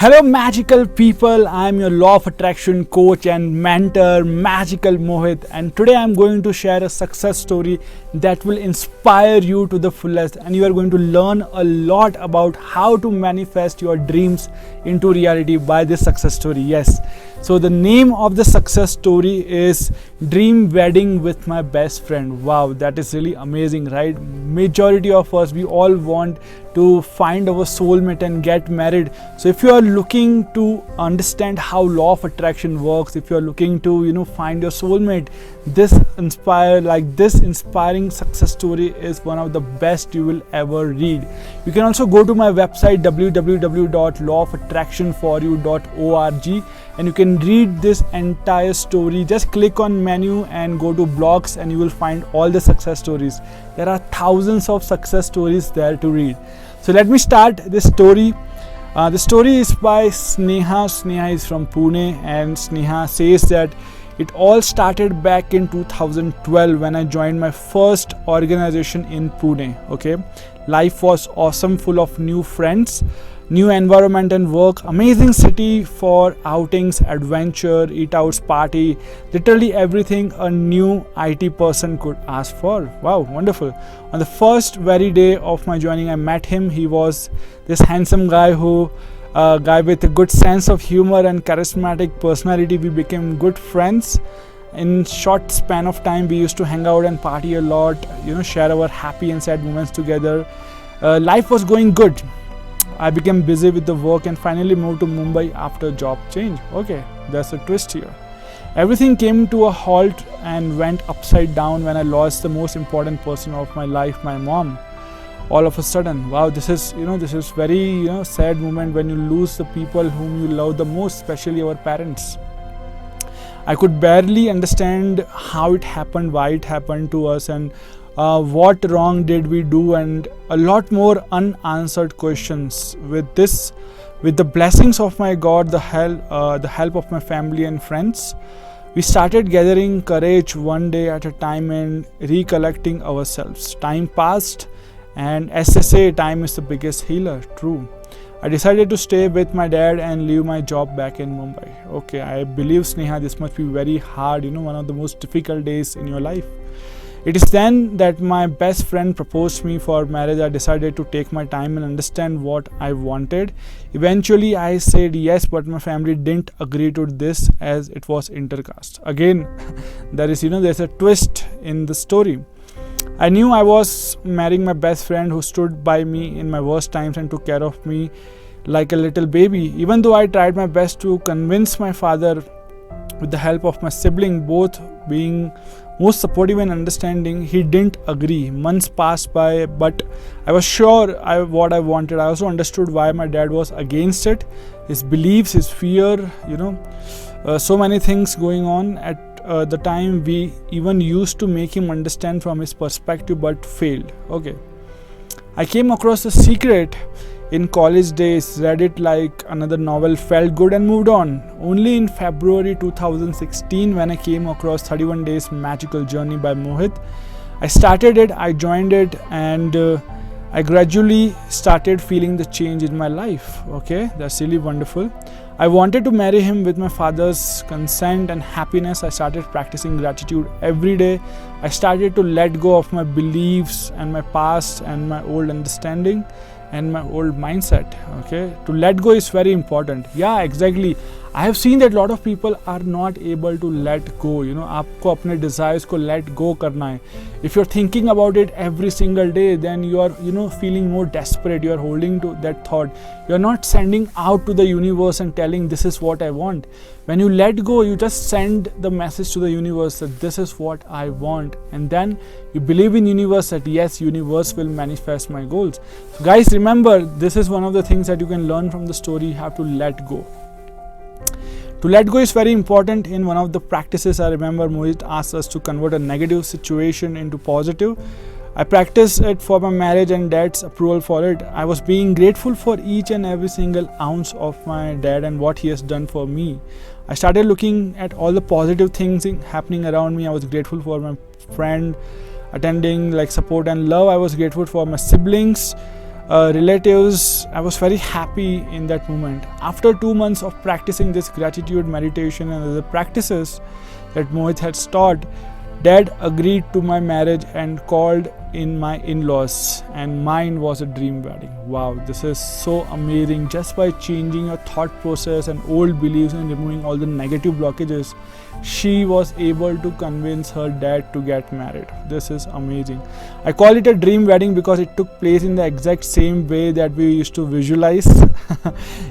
Hello magical people, I am your law of attraction coach and mentor Magical Mohit, and today I am going to share a success story that will inspire you to the fullest, and you are going to learn a lot about how to manifest your dreams into reality by this success story. Yes, so the name of the success story is Dream Wedding with My Best Friend. Wow, that is really amazing, right? Majority of us, we all want to find our soulmate and get married. So if you are looking to understand how law of attraction works, if you are looking to find your soulmate, this inspiring success story is one of the best you will ever read. You can also go to my website www.lawofattractionforyou.org and you can read this entire story. Just click on menu and go to blogs and you will find all the success stories. There are thousands of success stories there to read. So let me start this story. The story is by Sneha. Sneha is from Pune, and Sneha says that it all started back in 2012 when I joined my first organization in Pune. Okay, life was awesome, full of new friends, new environment and work, amazing city for outings, adventure, eat outs, party, literally everything a new IT person could ask for. Wow, wonderful. On the first very day of my joining, I met him. He was this handsome guy with a good sense of humor and charismatic personality. We became good friends. In short span of time, we used to hang out and party a lot, share our happy and sad moments together. Life was going good. I became busy with the work and finally moved to Mumbai after job change. Okay, there's a twist here. Everything came to a halt and went upside down when I lost the most important person of my life, my mom. All of a sudden, wow, this is very sad moment when you lose the people whom you love the most, especially our parents. I could barely understand how it happened, why it happened to us, and what wrong did we do, and a lot more unanswered questions. With the blessings of my God, the help of my family and friends, we started gathering courage one day at a time and recollecting ourselves. Time passed, and as they say, time is the biggest healer. True. I decided to stay with my dad and leave my job back in Mumbai. Okay, I believe, Sneha, this must be very hard, one of the most difficult days in your life. It is then that my best friend proposed me for marriage. I decided to take my time and understand what I wanted. Eventually, I said yes, but my family didn't agree to this as it was intercaste. Again, there's a twist in the story. I knew I was marrying my best friend who stood by me in my worst times and took care of me like a little baby. Even though I tried my best to convince my father with the help of my sibling, both being most supportive and understanding, he didn't agree. Months passed by, but I was sure what I wanted. I also understood why my dad was against it. His beliefs, his fear, so many things going on at the time. We even used to make him understand from his perspective, but failed. Okay, I came across The Secret in college days, read it like another novel, felt good and moved on. Only in February 2016, when I came across 31 Days Magical Journey by Mohit, I started it, I joined it, and I gradually started feeling the change in my life. Okay, that's really wonderful. I wanted to marry him with my father's consent and happiness. I started practicing gratitude every day. I started to let go of my beliefs and my past and my old understanding and my old mindset. Okay, to let go is very important. Yeah, exactly. I have seen that a lot of people are not able to let go. आपको अपने desires को let go करना है. If you're thinking about it every single day, then you are feeling more desperate. You are holding to that thought. You are not sending out to the universe and telling this is what I want. When you let go, you just send the message to the universe that this is what I want, and then you believe in universe that yes, universe will manifest my goals. So guys, remember, this is one of the things that you can learn from the story. You have to let go. To let go is very important. In one of the practices, I remember Mohit asked us to convert a negative situation into positive. I practiced it for my marriage and dad's approval for it. I was being grateful for each and every single ounce of my dad and what he has done for me. I started looking at all the positive things happening around me. I was grateful for my friend attending, like support and love. I was grateful for my siblings relatives. I was very happy in that moment. After 2 months of practicing this gratitude meditation and other practices that Mohit had taught, Dad agreed to my marriage and called in my in-laws, and mine was a dream wedding. Wow, this is so amazing. Just by changing your thought process and old beliefs and removing all the negative blockages, she was able to convince her dad to get married. This is amazing. I call it a dream wedding because it took place in the exact same way that we used to visualize.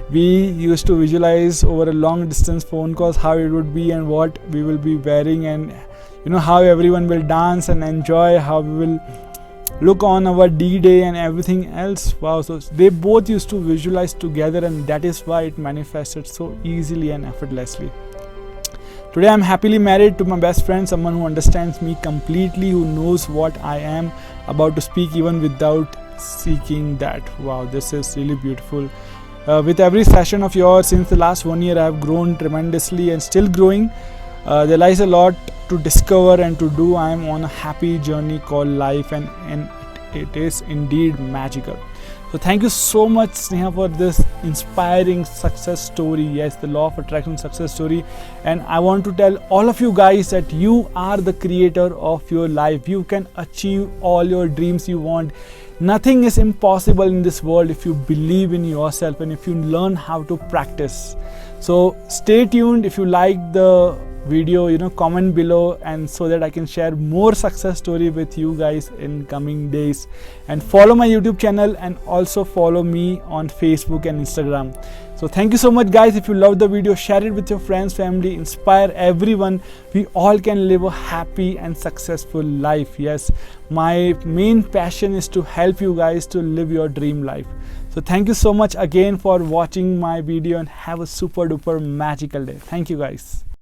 We used to visualize over a long distance phone calls how it would be and what we will be wearing, and how everyone will dance and enjoy, how we will look on our D-Day and everything else. Wow, so they both used to visualize together, and that is why it manifested so easily and effortlessly. Today I'm happily married to my best friend, someone who understands me completely, who knows what I am about to speak even without seeking that. Wow, this is really beautiful. With every session of yours since the last 1 year, I have grown tremendously and still growing. There lies a lot to discover and to do. I am on a happy journey called life, and it is indeed magical. So thank you so much, Sneha, for this inspiring success story. Yes, the law of attraction success story. And I want to tell all of you guys that you are the creator of your life. You can achieve all your dreams you want. Nothing is impossible in this world if you believe in yourself and if you learn how to practice. So stay tuned. If you like the video, comment below, and so that I can share more success story with you guys in coming days. And follow my YouTube channel and also follow me on Facebook and Instagram. So thank you so much, guys. If you love the video, share it with your friends, family, inspire everyone. We all can live a happy and successful life. Yes, my main passion is to help you guys to live your dream life. So thank you so much again for watching my video, and have a super duper magical day. Thank you, guys.